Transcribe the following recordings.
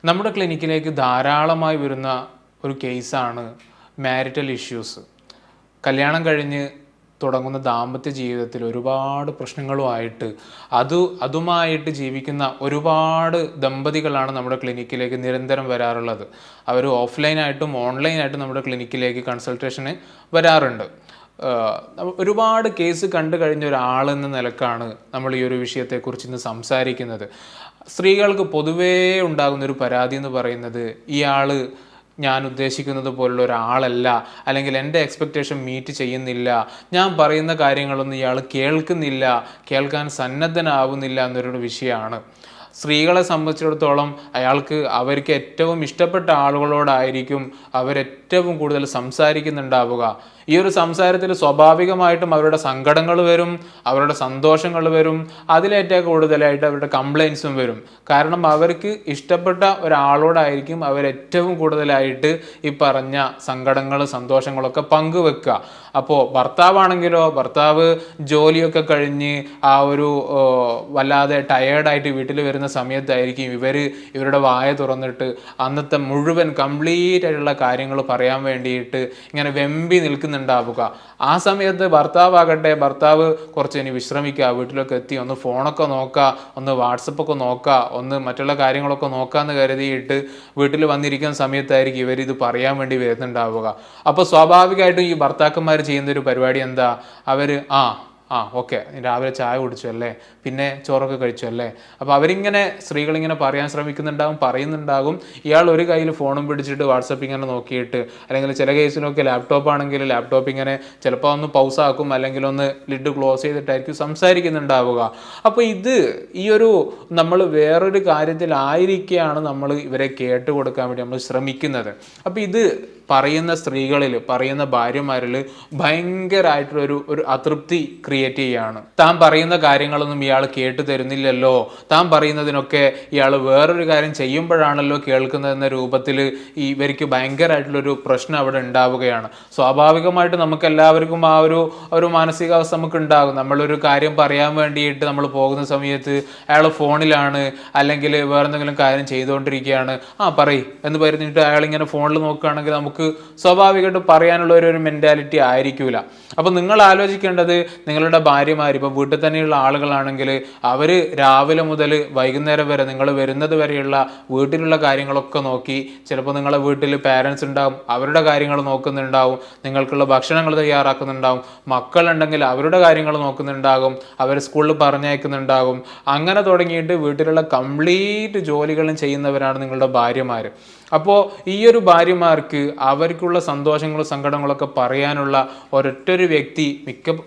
നമ്മുടെ ക്ലിനിക്കിലേക്ക് ധാരാളമായി വരുന്ന ഒരു കേസാണ് മാരിറ്റൽ ഇഷ്യൂസ്. കല്യാണം കഴിഞ്ഞ് തുടങ്ങുന്ന ദാമ്പത്യ ജീവിതത്തിൽ ഒരുപാട് പ്രശ്നങ്ങളുമായിട്ട് അതുമായിട്ട് ജീവിക്കുന്ന ഒരുപാട് ദമ്പതികളാണ് നമ്മുടെ ക്ലിനിക്കിലേക്ക് നിരന്തരം വരാറുള്ളത്. അവർ ഓഫ്ലൈനായിട്ടും ഓൺലൈനായിട്ടും നമ്മുടെ ക്ലിനിക്കിലേക്ക് കൺസൾട്ടേഷന് വരാറുണ്ട്. ഒരുപാട് കേസ് കണ്ടു കഴിഞ്ഞ ഒരാളെന്ന നിലക്കാണ് നമ്മൾ ഈ ഒരു വിഷയത്തെക്കുറിച്ച് ഇന്ന് സംസാരിക്കുന്നത്. സ്ത്രീകൾക്ക് പൊതുവേ ഉണ്ടാകുന്നൊരു പരാതി എന്ന് പറയുന്നത്, ഇയാൾ ഞാൻ ഉദ്ദേശിക്കുന്നത് പോലുള്ള ഒരാളല്ല, അല്ലെങ്കിൽ എൻ്റെ എക്സ്പെക്റ്റേഷൻ മീറ്റ് ചെയ്യുന്നില്ല, ഞാൻ പറയുന്ന കാര്യങ്ങളൊന്നും ഇയാൾ കേൾക്കുന്നില്ല, കേൾക്കാൻ സന്നദ്ധനാവുന്നില്ല എന്നൊരു വിഷയമാണ്. സ്ത്രീകളെ സംബന്ധിച്ചിടത്തോളം അവർക്ക് ഏറ്റവും ഇഷ്ടപ്പെട്ട ആളുകളോടായിരിക്കും അവരേറ്റവും കൂടുതൽ സംസാരിക്കുന്നുണ്ടാവുക. ഈ ഒരു സംസാരത്തിൽ സ്വാഭാവികമായിട്ടും അവരുടെ സങ്കടങ്ങൾ വരും, അവരുടെ സന്തോഷങ്ങൾ വരും, അതിലേറ്റവും കൂടുതലായിട്ട് അവരുടെ കംപ്ലൈൻസും വരും. കാരണം അവർക്ക് ഇഷ്ടപ്പെട്ട ഒരാളോടായിരിക്കും അവരേറ്റവും കൂടുതലായിട്ട് ഈ പറഞ്ഞ സങ്കടങ്ങൾ സന്തോഷങ്ങളൊക്കെ പങ്കുവെക്കുക. അപ്പോൾ ഭർത്താവാണെങ്കിലോ, ഭർത്താവ് ജോലിയൊക്കെ കഴിഞ്ഞ് വല്ലാതെ ടയേർഡായിട്ട് വീട്ടിൽ വരുന്ന സമയത്തായിരിക്കും ഇവരുടെ വായ തുറന്നിട്ട് അന്നത്തെ മുഴുവൻ കംപ്ലീറ്റ് ആയിട്ടുള്ള കാര്യങ്ങൾ പറയാൻ വേണ്ടിയിട്ട് ഇങ്ങനെ വെമ്പി നിൽക്കുന്നുണ്ടാവുക. ആ സമയത്ത് ഭർത്താവ് കുറച്ച് ഇനി വിശ്രമിക്കുക, വീട്ടിലൊക്കെ എത്തി ഒന്ന് ഫോണൊക്കെ നോക്കുക, ഒന്ന് വാട്സപ്പൊക്കെ നോക്കുക, ഒന്ന് മറ്റുള്ള കാര്യങ്ങളൊക്കെ നോക്കാമെന്ന് കരുതിയിട്ട് വീട്ടിൽ വന്നിരിക്കുന്ന സമയത്തായിരിക്കും ഇവരിത് പറയാൻ വേണ്ടി വരുന്നുണ്ടാവുക. അപ്പോൾ സ്വാഭാവികമായിട്ടും ഈ ഭർത്താക്കന്മാർ ചെയ്യുന്നൊരു പരിപാടി എന്താ, അവർ ഓക്കെ രാവിലെ ചായ കുടിച്ചു അല്ലേ, പിന്നെ ചോറൊക്കെ കഴിച്ചു അല്ലേ. അപ്പോൾ സ്ത്രീകളിങ്ങനെ പറയാൻ പറയുന്നുണ്ടാകും. ഇയാൾ ഒരു കയ്യിൽ ഫോണും പിടിച്ചിട്ട് വാട്സപ്പ് ഇങ്ങനെ നോക്കിയിട്ട്, അല്ലെങ്കിൽ ചില കേസിലൊക്കെ ലാപ്ടോപ്പ് ആണെങ്കിൽ ലാപ്ടോപ്പ് ഇങ്ങനെ ചിലപ്പോൾ ഒന്ന് പൗസാക്കും, അല്ലെങ്കിൽ ഒന്ന് ലിഡ് ക്ലോസ് ചെയ്തിട്ടായിരിക്കും സംസാരിക്കുന്നുണ്ടാവുക. അപ്പോൾ നമ്മൾ വേറൊരു കാര്യത്തിലായിരിക്കുകയാണ് നമ്മൾ ഇവരെ കേട്ടുകൊടുക്കാൻ വേണ്ടി നമ്മൾ ശ്രമിക്കുന്നത്. അപ്പോൾ ഇത് പറയുന്ന ഭാര്യമാരിൽ ഭയങ്കരമായിട്ടുള്ള അതൃപ്തി ക്രിയേറ്റ് ചെയ്യുകയാണ്. താൻ പറയുന്ന കാര്യങ്ങളൊന്നും ഇയാൾ കേട്ടു തരുന്നില്ലല്ലോ, താൻ പറയുന്നതിനൊക്കെ ഇയാൾ വേറൊരു കാര്യം ചെയ്യുമ്പോഴാണല്ലോ കേൾക്കുന്നതെന്ന രൂപത്തിൽ ഇവർക്ക് ഭയങ്കരമായിട്ടുള്ളൊരു പ്രശ്നം അവിടെ ഉണ്ടാവുകയാണ്. സ്വാഭാവികമായിട്ട് നമുക്ക് എല്ലാവർക്കും ഒരു മാനസികാവസ്ഥ നമുക്ക് ഉണ്ടാകും. നമ്മളൊരു കാര്യം പറയാൻ വേണ്ടിയിട്ട് നമ്മൾ പോകുന്ന സമയത്ത് അയാൾ ഫോണിലാണ്, അല്ലെങ്കിൽ വേറെന്തെങ്കിലും കാര്യം ചെയ്തുകൊണ്ടിരിക്കുകയാണ്, പറയ് എന്ന് പറഞ്ഞിട്ട് അയാളിങ്ങനെ ഫോണിൽ നോക്കുകയാണെങ്കിൽ നമുക്ക് സ്വാഭാവികമായിട്ട് പറയാനുള്ള ഒരു മെന്റാലിറ്റി ആയിരിക്കൂല. അപ്പൊ നിങ്ങൾ ആലോചിക്കേണ്ടത്, നിങ്ങളുടെ ഭാര്യമാർ ഇപ്പൊ വീട്ടിൽ തന്നെയുള്ള ആളുകളാണെങ്കിൽ അവർ രാവിലെ മുതൽ വൈകുന്നേരം വരെ നിങ്ങൾ വരുന്നത് വരെയുള്ള വീട്ടിലുള്ള കാര്യങ്ങളൊക്കെ നോക്കി, ചിലപ്പോൾ നിങ്ങളെ വീട്ടിൽ പാരൻസ് ഉണ്ടാവും, അവരുടെ കാര്യങ്ങൾ നോക്കുന്നുണ്ടാവും, നിങ്ങൾക്കുള്ള ഭക്ഷണങ്ങൾ തയ്യാറാക്കുന്നുണ്ടാവും, മക്കളുണ്ടെങ്കിൽ അവരുടെ കാര്യങ്ങൾ നോക്കുന്നുണ്ടാകും, അവർ സ്കൂളിൽ പറഞ്ഞയക്കുന്നുണ്ടാകും. അങ്ങനെ തുടങ്ങിയിട്ട് വീട്ടിലുള്ള കംപ്ലീറ്റ് ജോലികളും ചെയ്യുന്നവരാണ് നിങ്ങളുടെ ഭാര്യമാർ. അപ്പോൾ ഈ ഒരു ഭാര്യമാർക്ക് അവർക്കുള്ള സന്തോഷങ്ങളും സങ്കടങ്ങളൊക്കെ പറയാനുള്ള ഒരൊറ്റൊരു വ്യക്തി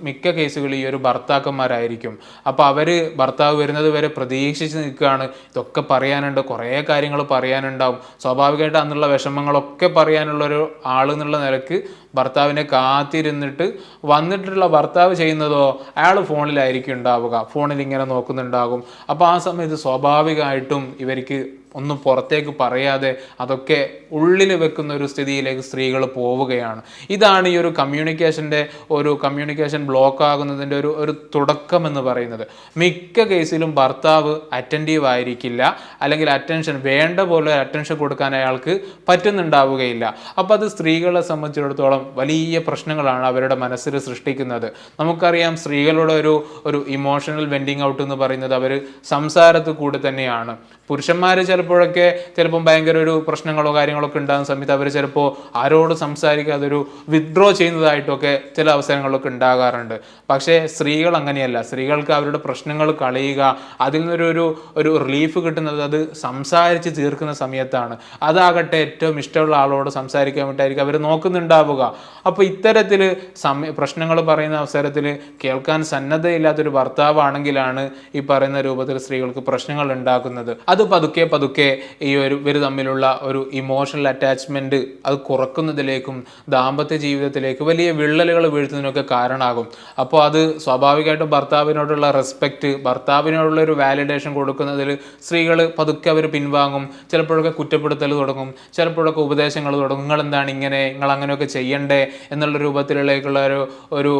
മിക്ക കേസുകളിൽ ഈ ഒരു ഭർത്താക്കന്മാരായിരിക്കും. അപ്പോൾ ഭർത്താവ് വരുന്നത് വരെ പ്രതീക്ഷിച്ച് നിൽക്കുകയാണ്, ഇതൊക്കെ പറയാനുണ്ട്, കുറേ കാര്യങ്ങൾ പറയാനുണ്ടാവും. സ്വാഭാവികമായിട്ട് അന്നുള്ള വിഷമങ്ങളൊക്കെ പറയാനുള്ളൊരു ആളെന്നുള്ള നിലക്ക് ഭർത്താവിനെ കാത്തിരുന്നിട്ട് വന്നിട്ടുള്ള ഭർത്താവ് ചെയ്യുന്നതോ അയാൾ ഫോണിലായിരിക്കും ഉണ്ടാവുക, ഫോണിൽ ഇങ്ങനെ നോക്കുന്നുണ്ടാകും. അപ്പോൾ ആ സമയത്ത് സ്വാഭാവികമായിട്ടും ഇവർക്ക് ഒന്നും പുറത്തേക്ക് പറയാതെ അതൊക്കെ ഉള്ളിൽ വെക്കുന്ന ഒരു സ്ഥിതിയിലേക്ക് സ്ത്രീകൾ പോവുകയാണ്. ഇതാണ് ഈ ഒരു കമ്മ്യൂണിക്കേഷൻ ബ്ലോക്ക് ആകുന്നതിൻ്റെ ഒരു തുടക്കം എന്ന് പറയുന്നത്. മിക്ക കേസിലും ഭർത്താവ് അറ്റൻറ്റീവ് ആയിരിക്കില്ല, അല്ലെങ്കിൽ വേണ്ട പോലെ അറ്റൻഷൻ കൊടുക്കാൻ അയാൾക്ക് പറ്റുന്നുണ്ടാവുകയില്ല. അപ്പോൾ അത് സ്ത്രീകളെ സംബന്ധിച്ചിടത്തോളം വലിയ പ്രശ്നങ്ങളാണ് അവരുടെ മനസ്സിൽ സൃഷ്ടിക്കുന്നത്. നമുക്കറിയാം, സ്ത്രീകളുടെ ഒരു ഇമോഷണൽ വെൻഡിങ് ഔട്ട് എന്ന് പറയുന്നത് അവർ സംസാരത്തിൽ കൂടെ തന്നെയാണ്. പുരുഷന്മാർ ചിലപ്പം ഭയങ്കര ഒരു പ്രശ്നങ്ങളോ കാര്യങ്ങളൊക്കെ ഉണ്ടാകുന്ന സമയത്ത് അവർ ചിലപ്പോൾ ആരോട് സംസാരിക്കാതെ വിത്ഡ്രോ ചെയ്യുന്നതായിട്ടൊക്കെ ചില അവസരങ്ങളൊക്കെ ഉണ്ടാകാറുണ്ട്. പക്ഷേ സ്ത്രീകൾ അങ്ങനെയല്ല. സ്ത്രീകൾക്ക് അവരുടെ പ്രശ്നങ്ങൾ കളയുക, അതിൽ നിന്നൊരു റിലീഫ് കിട്ടുന്നത് അത് സംസാരിച്ച് തീർക്കുന്ന സമയത്താണ്. അതാകട്ടെ ഏറ്റവും ഇഷ്ടമുള്ള ആളോട് സംസാരിക്കാൻ വേണ്ടിയിട്ടായിരിക്കും അവർ നോക്കുന്നുണ്ടാവുക. അപ്പോൾ ഇത്തരത്തിൽ പ്രശ്നങ്ങൾ പറയുന്ന അവസരത്തിൽ കേൾക്കാൻ സന്നദ്ധയില്ലാത്തൊരു ഭർത്താവാണെങ്കിലാണ് ഈ പറയുന്ന രൂപത്തിൽ സ്ത്രീകൾക്ക് പ്രശ്നങ്ങൾ ഉണ്ടാക്കുന്നത്. അത് പതുക്കെ ഇവർ തമ്മിലുള്ള ഒരു ഇമോഷണൽ അറ്റാച്ച്മെന്റ് അത് കുറക്കുന്നതിലേക്കും ദാമ്പത്യ ജീവിതത്തിലേക്ക് വലിയ വിള്ളലുകൾ വീഴ്ത്തുന്നതിനൊക്കെ കാരണമാകും. അപ്പോൾ അത് സ്വാഭാവികമായിട്ടും ഭർത്താവിനോടുള്ള റെസ്പെക്റ്റ്, ഭർത്താവിനോടുള്ള ഒരു വാലിഡേഷൻ കൊടുക്കുന്നതിൽ സ്ത്രീകൾ പതുക്കെ അവർ പിൻവാങ്ങും. ചിലപ്പോഴൊക്കെ കുറ്റപ്പെടുത്തൽ തുടങ്ങും, ചിലപ്പോഴൊക്കെ ഉപദേശങ്ങൾ തുടങ്ങും. നിങ്ങൾ എന്താണ് ഇങ്ങനെ, നിങ്ങൾ അങ്ങനെയൊക്കെ ചെയ്യണ്ടേ എന്നുള്ള രൂപത്തിലേക്കുള്ള ഒരു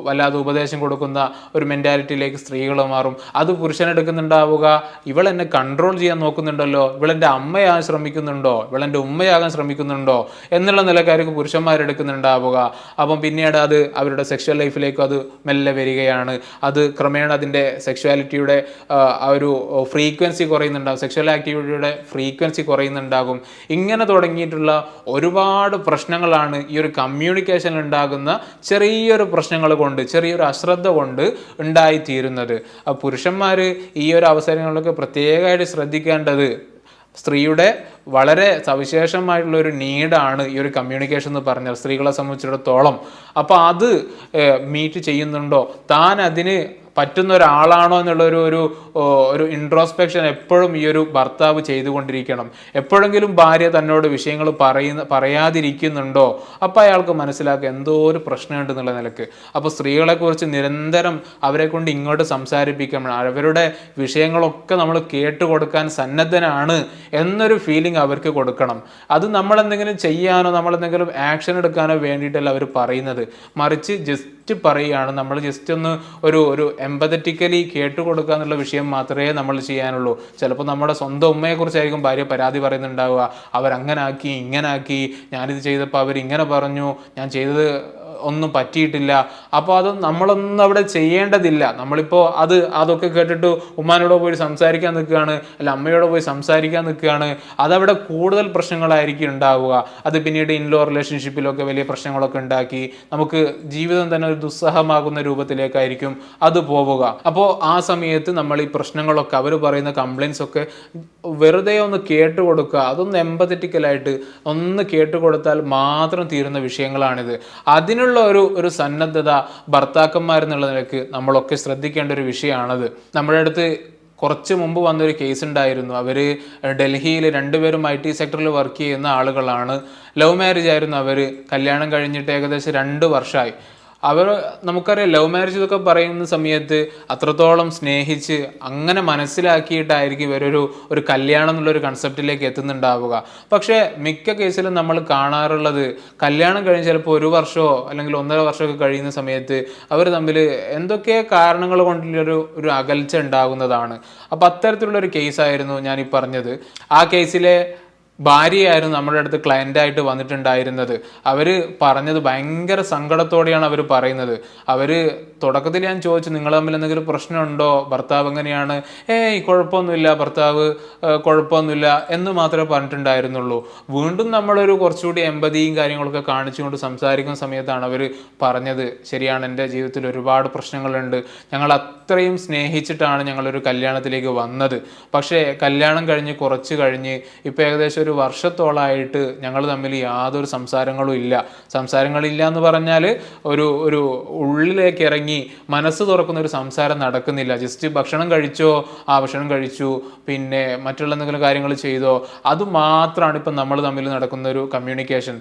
വല്ലാതെ ഉപദേശം കൊടുക്കുന്ന ഒരു മെന്റാലിറ്റിയിലേക്ക് സ്ത്രീകൾ മാറും. അത് പുരുഷനെടുക്കുന്നുണ്ടാവുക, ഇവൾ എന്നെ കൺട്രോൾ ചെയ്യാൻ നോക്കുന്നുണ്ടല്ലോ, ഇവളെൻ്റെ അമ്മയാകാൻ ശ്രമിക്കുന്നുണ്ടോ, ഇവളെൻ്റെ ഉമ്മയാകാൻ ശ്രമിക്കുന്നുണ്ടോ എന്നുള്ള നിലക്കാർക്ക് പുരുഷന്മാരെടുക്കുന്നുണ്ടാവുക. അപ്പം പിന്നീട് അത് അവരുടെ സെക്ഷൽ ലൈഫിലേക്ക് അത് മെല്ലെ വരികയാണ്. അത് ക്രമേണ അതിൻ്റെ സെക്ഷുവാലിറ്റിയുടെ ആ ഒരു ഫ്രീക്വൻസി കുറയുന്നുണ്ടാകും, സെക്ഷൽ ആക്ടിവിറ്റിയുടെ ഫ്രീക്വൻസി കുറയുന്നുണ്ടാകും. ഇങ്ങനെ തുടങ്ങിയിട്ടുള്ള ഒരുപാട് പ്രശ്നങ്ങളാണ് ഈ ഒരു കമ്മ്യൂണിക്കേഷനിൽ ഉണ്ടാകുന്ന ചെറിയൊരു പ്രശ്നങ്ങൾ കൊണ്ട്, ചെറിയൊരു അശ്രദ്ധ കൊണ്ട് ഉണ്ടായിത്തീരുന്നത്. പുരുഷന്മാർ ഈ ഒരു അവസരങ്ങളിലൊക്കെ പ്രത്യേകമായിട്ട് ശ്രദ്ധിക്കേണ്ടത് സ്ത്രീയുടെ വളരെ സവിശേഷമായിട്ടുള്ള ഒരു നീഡാണ് ഈ ഒരു കമ്മ്യൂണിക്കേഷൻ എന്ന് പറഞ്ഞാൽ സ്ത്രീകളെ സംബന്ധിച്ചിടത്തോളം. അപ്പോൾ അത് മീറ്റ് ചെയ്യുന്നുണ്ടോ, താൻ അതിന് പറ്റുന്ന ഒരാളാണോ എന്നുള്ളൊരു ഒരു ഒരു ഇൻട്രോസ്പെക്ഷൻ എപ്പോഴും ഈ ഒരു ഭർത്താവ് ചെയ്തുകൊണ്ടിരിക്കണം. എപ്പോഴെങ്കിലും ഭാര്യ തന്നോട് വിഷയങ്ങൾ പറയാതിരിക്കുന്നുണ്ടോ, അപ്പോൾ അയാൾക്ക് മനസ്സിലാക്കുക എന്തോ ഒരു പ്രശ്നമുണ്ട് എന്നുള്ള നിലക്ക്. അപ്പോൾ സ്ത്രീകളെക്കുറിച്ച് നിരന്തരം അവരെ കൊണ്ട് ഇങ്ങോട്ട് സംസാരിപ്പിക്കണം, അവരുടെ വിഷയങ്ങളൊക്കെ നമ്മൾ കേട്ടുകൊടുക്കാൻ സന്നദ്ധനാണ് എന്നൊരു ഫീലിംഗ് അവർക്ക് കൊടുക്കണം. അത് നമ്മളെന്തെങ്കിലും ചെയ്യാനോ നമ്മളെന്തെങ്കിലും ആക്ഷൻ എടുക്കാനോ വേണ്ടിയിട്ടല്ല അവർ പറയുന്നത്, മറിച്ച് ജസ്റ്റ് പറയുകയാണ്. നമ്മൾ ജസ്റ്റ് ഒന്ന് ഒരു എമ്പതറ്റിക്കലി കേട്ടുകൊടുക്കുക എന്നുള്ള വിഷയം മാത്രമേ നമ്മൾ ചെയ്യാനുള്ളൂ. ചിലപ്പോൾ നമ്മുടെ സ്വന്തം ഉമ്മയെക്കുറിച്ചായിരിക്കും ഭാര്യ പരാതി പറയുന്നുണ്ടാവുക, അവരങ്ങനാക്കി ഇങ്ങനാക്കി, ഞാനിത് ചെയ്തപ്പോൾ അവരിങ്ങനെ പറഞ്ഞു, ഞാൻ ചെയ്തത് ഒന്നും പറ്റിയിട്ടില്ല. അപ്പോൾ അത് നമ്മളൊന്നും അവിടെ ചെയ്യേണ്ടതില്ല. നമ്മളിപ്പോൾ അതൊക്കെ കേട്ടിട്ട് ഉമ്മാനോട് പോയി സംസാരിക്കാൻ നിൽക്കുകയാണ്, അല്ല അമ്മയോട് പോയി സംസാരിക്കാൻ നിൽക്കുകയാണ്, അതവിടെ കൂടുതൽ പ്രശ്നങ്ങളായിരിക്കും ഉണ്ടാവുക. അത് പിന്നീട് ഇൻലോ റിലേഷൻഷിപ്പിലൊക്കെ വലിയ പ്രശ്നങ്ങളൊക്കെ ഉണ്ടാക്കി നമുക്ക് ജീവിതം തന്നെ ഒരു ദുസ്സഹമാകുന്ന രൂപത്തിലേക്കായിരിക്കും അത് പോവുക. അപ്പോൾ ആ സമയത്ത് നമ്മൾ ഈ പ്രശ്നങ്ങളൊക്കെ, അവർ പറയുന്ന കംപ്ലയിൻസ് ഒക്കെ വെറുതെ ഒന്ന് കേട്ടുകൊടുക്കുക, അതൊന്ന് എമ്പതറ്റിക്കലായിട്ട് ഒന്ന് കേട്ടുകൊടുത്താൽ മാത്രം തീരുന്ന വിഷയങ്ങളാണിത്. അതിനുള്ള ഒരു സന്നദ്ധത ഭർത്താക്കന്മാരെന്നുള്ള നിലക്ക് നമ്മളൊക്കെ ശ്രദ്ധിക്കേണ്ട ഒരു വിഷയമാണത്. നമ്മുടെ അടുത്ത് കുറച്ച് മുമ്പ് വന്നൊരു കേസ് ഉണ്ടായിരുന്നു. അവർ ഡൽഹിയിൽ രണ്ടുപേരും IT സെക്ടറിൽ വർക്ക് ചെയ്യുന്ന ആളുകളാണ്. ലവ് മാരേജ് ആയിരുന്നു. അവർ കല്യാണം കഴിഞ്ഞിട്ട് ഏകദേശം 2 വർഷമായി. നമുക്കറിയാം, ലവ് മാരേജ് ഇതൊക്കെ പറയുന്ന സമയത്ത് അത്രത്തോളം സ്നേഹിച്ച് അങ്ങനെ മനസ്സിലാക്കിയിട്ടായിരിക്കും ഇവരൊരു കല്യാണം എന്നുള്ളൊരു കൺസെപ്റ്റിലേക്ക് എത്തുന്നുണ്ടാവുക. പക്ഷേ മിക്ക കേസിലും നമ്മൾ കാണാറുള്ളത് കല്യാണം കഴിഞ്ഞ് ചിലപ്പോൾ 1 വർഷമോ അല്ലെങ്കിൽ 1.5 വർഷമൊക്കെ കഴിയുന്ന സമയത്ത് അവർ തമ്മിൽ എന്തൊക്കെ കാരണങ്ങൾ കൊണ്ടുള്ളൊരു അകൽച്ച ഉണ്ടാകുന്നതാണ്. അപ്പോൾ അത്തരത്തിലുള്ളൊരു കേസായിരുന്നു ഞാൻ ഈ പറഞ്ഞത്. ആ കേസിലെ ഭാര്യയായിരുന്നു നമ്മുടെ അടുത്ത് ക്ലയൻ്റായിട്ട് വന്നിട്ടുണ്ടായിരുന്നത്. അവർ പറഞ്ഞത് ഭയങ്കര സങ്കടത്തോടെയാണ് അവർ പറയുന്നത്. അവർ തുടക്കത്തിൽ ഞാൻ ചോദിച്ചു, നിങ്ങൾ തമ്മിൽ എന്തെങ്കിലും പ്രശ്നമുണ്ടോ, ഭർത്താവ് എങ്ങനെയാണ്? കുഴപ്പമൊന്നുമില്ല, ഭർത്താവ് കുഴപ്പമൊന്നുമില്ല എന്ന് മാത്രമേ പറഞ്ഞിട്ടുണ്ടായിരുന്നുള്ളൂ. വീണ്ടും നമ്മളൊരു കുറച്ചുകൂടി എമ്പതിയും കാര്യങ്ങളൊക്കെ കാണിച്ചുകൊണ്ട് സംസാരിക്കുന്ന സമയത്താണ് അവർ പറഞ്ഞത്, ശരിയാണ്, എൻ്റെ ജീവിതത്തിൽ ഒരുപാട് പ്രശ്നങ്ങളുണ്ട്, ഞങ്ങൾ അത്രയും സ്നേഹിച്ചിട്ടാണ് ഞങ്ങളൊരു കല്യാണത്തിലേക്ക് വന്നത്. പക്ഷേ കല്യാണം കഴിഞ്ഞ് കുറച്ച് കഴിഞ്ഞ് ഇപ്പോൾ ഏകദേശം 1 വർഷത്തോളമായിട്ട് ഞങ്ങൾ തമ്മിൽ യാതൊരു സംസാരങ്ങളില്ല എന്ന് പറഞ്ഞാൽ ഒരു ഉള്ളിലേക്ക് ഇറങ്ങി മനസ്സ് തുറക്കുന്ന ഒരു സംസാരം നടക്കുന്നില്ല. ജസ്റ്റ് ഭക്ഷണം കഴിച്ചോ, ഭക്ഷണം കഴിച്ചു, പിന്നെ മറ്റുള്ള എന്തെങ്കിലും കാര്യങ്ങൾ ചെയ്തോ, അത് മാത്രമാണ് ഇപ്പം നമ്മൾ തമ്മിൽ നടക്കുന്ന ഒരു കമ്മ്യൂണിക്കേഷൻ.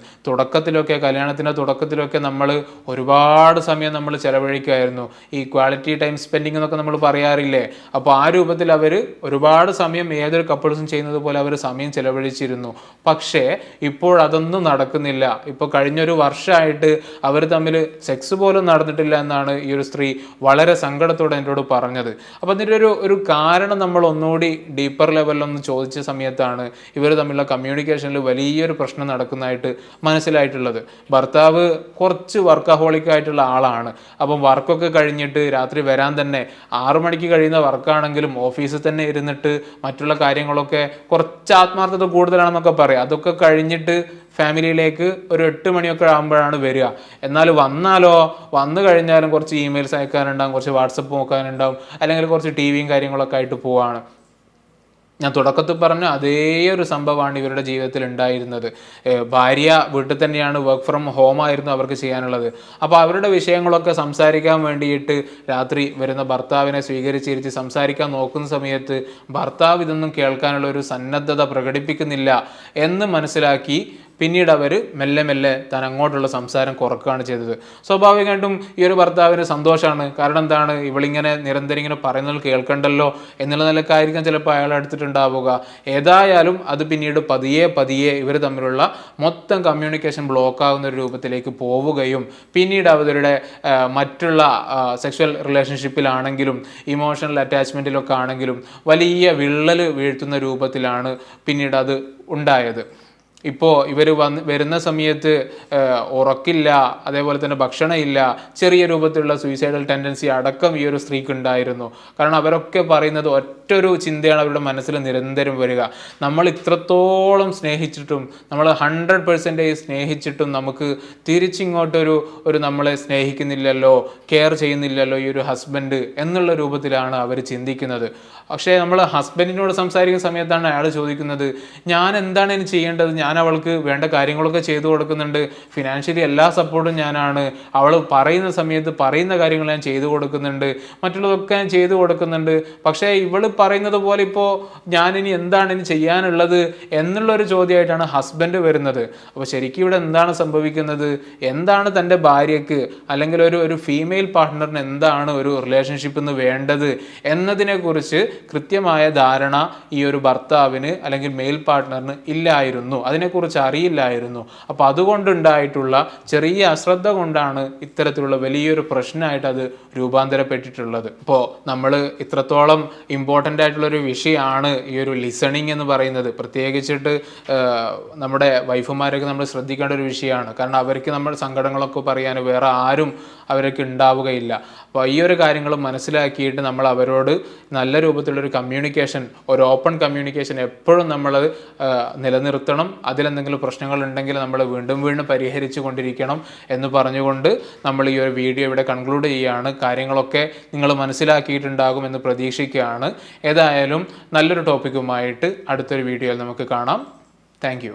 കല്യാണത്തിൻ്റെ തുടക്കത്തിലൊക്കെ നമ്മൾ ഒരുപാട് സമയം നമ്മൾ ചിലവഴിക്കുമായിരുന്നു. ഈ ക്വാളിറ്റി ടൈം സ്പെൻഡിങ് എന്നൊക്കെ നമ്മൾ പറയാറില്ലേ. അപ്പോൾ ആ രൂപത്തിൽ അവർ ഒരുപാട് സമയം ഏതൊരു കപ്പിൾസും ചെയ്യുന്നത് പോലെ അവർ സമയം ചിലവഴിച്ചിരുന്നു. പക്ഷേ ഇപ്പോൾ അതൊന്നും നടക്കുന്നില്ല. ഇപ്പോൾ കഴിഞ്ഞൊരു വർഷമായിട്ട് അവർ തമ്മിൽ സെക്സ് പോലും നടന്നിട്ടില്ല എന്നാണ് ഈ ഒരു സ്ത്രീ വളരെ സങ്കടത്തോടെ എന്നോട് പറഞ്ഞത്. അപ്പോൾ അതിൻ്റെ ഒരു കാരണം നമ്മൾ ഒന്നുകൂടി ഡീപ്പർ ലെവലിലൊന്ന് ചോദിച്ച സമയത്താണ് ഇവർ തമ്മിലുള്ള കമ്മ്യൂണിക്കേഷനിൽ വലിയൊരു പ്രശ്നം നടക്കുന്നതായിട്ട് മനസ്സിലായിട്ടുള്ളത്. ഭർത്താവ് കുറച്ച് വർക്കഹോളിക് ആയിട്ടുള്ള ആളാണ്. അപ്പം വർക്കൊക്കെ കഴിഞ്ഞിട്ട് രാത്രി വരാൻ തന്നെ 6 മണിക്ക് കഴിയുന്ന വർക്കാണെങ്കിലും ഓഫീസിൽ തന്നെ ഇരുന്നിട്ട് മറ്റുള്ള കാര്യങ്ങളൊക്കെ കുറച്ച് ആത്മാർത്ഥത കൂടുതലാണെന്നൊക്കെ പറയാം. അതൊക്കെ കഴിഞ്ഞിട്ട് ഫാമിലിയിലേക്ക് ഒരു 8 മണിയൊക്കെ ആകുമ്പോഴാണ് വരിക. എന്നാൽ വന്നു കഴിഞ്ഞാലും കുറച്ച് ഇമെയിൽസ് അയക്കാനുണ്ടാകും, കുറച്ച് വാട്സപ്പ് നോക്കാനുണ്ടാകും, അല്ലെങ്കിൽ കുറച്ച് TVയും കാര്യങ്ങളൊക്കെ ആയിട്ട് പോവാണ്. ഞാൻ തുടക്കത്തിൽ പറഞ്ഞ അതേ ഒരു സംഭവമാണ് ഇവരുടെ ജീവിതത്തിൽ ഉണ്ടായിരുന്നത്. ഭാര്യ വീട്ടിൽ തന്നെയാണ്, വർക്ക് ഫ്രം ഹോം ആയിരുന്നു അവർക്ക് ചെയ്യാനുള്ളത്. അപ്പോൾ അവരുടെ വിഷയങ്ങളൊക്കെ സംസാരിക്കാൻ വേണ്ടിയിട്ട് രാത്രി വരുന്ന ഭർത്താവിനെ സ്വീകരിച്ചിരുത്തി സംസാരിക്കാൻ നോക്കുന്ന സമയത്ത് ഭർത്താവ് ഇതൊന്നും കേൾക്കാനുള്ള ഒരു സന്നദ്ധത പ്രകടിപ്പിക്കുന്നില്ല എന്ന് മനസ്സിലാക്കി പിന്നീട് അവർ മെല്ലെ മെല്ലെ താൻ അങ്ങോട്ടുള്ള സംസാരം കുറക്കുകയാണ് ചെയ്തത്. സ്വാഭാവികമായിട്ടും ഈ ഒരു ഭർത്താവിന് സന്തോഷമാണ്. കാരണം എന്താണ്, ഇവളിങ്ങനെ നിരന്തരം ഇങ്ങനെ പറയുന്നത് കേൾക്കണ്ടല്ലോ എന്നുള്ള നിലക്കായിരിക്കും ചിലപ്പോൾ അയാൾ എടുത്തിട്ടുണ്ടാവുക. ഏതായാലും അത് പിന്നീട് പതിയെ പതിയെ ഇവർ തമ്മിലുള്ള മൊത്തം കമ്മ്യൂണിക്കേഷൻ ബ്ലോക്ക് ആകുന്ന ഒരു രൂപത്തിലേക്ക് പോവുകയും പിന്നീട് അവരുടെ മറ്റുള്ള സെക്ഷൽ റിലേഷൻഷിപ്പിലാണെങ്കിലും ഇമോഷണൽ അറ്റാച്ച്മെൻറ്റിലൊക്കെ ആണെങ്കിലും വലിയ വിള്ളൽ വീഴ്ത്തുന്ന രൂപത്തിലാണ് പിന്നീട് അത് ഉണ്ടായത്. ഇപ്പോൾ ഇവർ വരുന്ന സമയത്ത് ഉറക്കില്ല, അതേപോലെ തന്നെ ഭക്ഷണമില്ല, ചെറിയ രൂപത്തിലുള്ള സൂയിസൈഡൽ ടെൻഡൻസി അടക്കം ഈ ഒരു സ്ത്രീക്ക് ഉണ്ടായിരുന്നു. കാരണം അവരൊക്കെ പറയുന്നത് ഒറ്റൊരു ചിന്തയാണ് അവരുടെ മനസ്സിൽ നിരന്തരം വരിക, നമ്മൾ ഇത്രത്തോളം സ്നേഹിച്ചിട്ടും, നമ്മൾ 100% സ്നേഹിച്ചിട്ടും നമുക്ക് തിരിച്ചിങ്ങോട്ടൊരു നമ്മളെ സ്നേഹിക്കുന്നില്ലല്ലോ, കെയർ ചെയ്യുന്നില്ലല്ലോ ഈ ഒരു ഹസ്ബൻഡ് എന്നുള്ള രൂപത്തിലാണ് അവർ ചിന്തിക്കുന്നത്. പക്ഷേ നമ്മൾ ഹസ്ബൻഡിനോട് സംസാരിക്കുന്ന സമയത്താണ് അയാൾ ചോദിക്കുന്നത്, ഞാൻ എന്താണ് ഇനി ചെയ്യേണ്ടത്, ഞാൻ അവൾക്ക് വേണ്ട കാര്യങ്ങളൊക്കെ ചെയ്തു കൊടുക്കുന്നുണ്ട്, ഫിനാൻഷ്യലി എല്ലാ സപ്പോർട്ടും ഞാനാണ്, അവൾ പറയുന്ന സമയത്ത് പറയുന്ന കാര്യങ്ങൾ ഞാൻ ചെയ്തു കൊടുക്കുന്നുണ്ട്, മറ്റുള്ളതൊക്കെ ഞാൻ ചെയ്തു കൊടുക്കുന്നുണ്ട്, പക്ഷേ ഇവൾ പറയുന്നത് പോലെ ഇപ്പോൾ ഞാനിനി എന്താണ് ഇനി ചെയ്യാനുള്ളത് എന്നുള്ളൊരു ചോദ്യമായിട്ടാണ് ഹസ്ബൻഡ് വരുന്നത്. അപ്പോൾ ശരിക്കും ഇവിടെ എന്താണ് സംഭവിക്കുന്നത്, എന്താണ് തൻ്റെ ഭാര്യയ്ക്ക് അല്ലെങ്കിൽ ഒരു ഫീമെയിൽ പാർട്ട്ണറിന് എന്താണ് ഒരു റിലേഷൻഷിപ്പിൽ നിന്ന് വേണ്ടത് എന്നതിനെക്കുറിച്ച് കൃത്യമായ ധാരണ ഈ ഒരു ഭർത്താവിന് അല്ലെങ്കിൽ മെയിൽ പാർട്ട്ണറിന് ഇല്ലായിരുന്നു, അതിനെക്കുറിച്ച് അറിയില്ലായിരുന്നു. അപ്പോൾ അതുകൊണ്ടുണ്ടായിട്ടുള്ള ചെറിയ അശ്രദ്ധ കൊണ്ടാണ് ഇത്തരത്തിലുള്ള വലിയൊരു പ്രശ്നമായിട്ട് അത് രൂപാന്തരപ്പെട്ടിട്ടുള്ളത്. ഇപ്പോൾ നമ്മൾ ഇത്രത്തോളം ഇമ്പോർട്ടൻ്റ് ആയിട്ടുള്ളൊരു വിഷയമാണ് ഈ ഒരു ലിസണിങ് എന്ന് പറയുന്നത്. പ്രത്യേകിച്ചിട്ട് നമ്മുടെ വൈഫുമാരൊക്കെ നമ്മൾ ശ്രദ്ധിക്കേണ്ട ഒരു വിഷയമാണ്. കാരണം അവർക്ക് നമ്മൾ സങ്കടങ്ങളൊക്കെ പറയാൻ വേറെ ആരും അവർക്ക് ഉണ്ടാവുകയില്ല. അപ്പോൾ ഈ ഒരു കാര്യങ്ങൾ മനസ്സിലാക്കിയിട്ട് നമ്മൾ അവരോട് നല്ല രൂപത്തിലുള്ളൊരു കമ്മ്യൂണിക്കേഷൻ, ഒരു ഓപ്പൺ കമ്മ്യൂണിക്കേഷൻ എപ്പോഴും നമ്മൾ നിലനിർത്തണം. അതിലെന്തെങ്കിലും പ്രശ്നങ്ങൾ ഉണ്ടെങ്കിൽ നമ്മൾ വീണ്ടും വീണ്ടും പരിഹരിച്ചു കൊണ്ടിരിക്കണം എന്ന് പറഞ്ഞുകൊണ്ട് നമ്മൾ ഈ ഒരു വീഡിയോ ഇവിടെ കൺക്ലൂഡ് ചെയ്യുകയാണ്. കാര്യങ്ങളൊക്കെ നിങ്ങൾ മനസ്സിലാക്കിയിട്ടുണ്ടാകുമെന്ന് പ്രതീക്ഷിക്കുകയാണ്. ഏതായാലും നല്ലൊരു ടോപ്പിക്കുമായിട്ട് അടുത്തൊരു വീഡിയോയിൽ നമുക്ക് കാണാം. താങ്ക്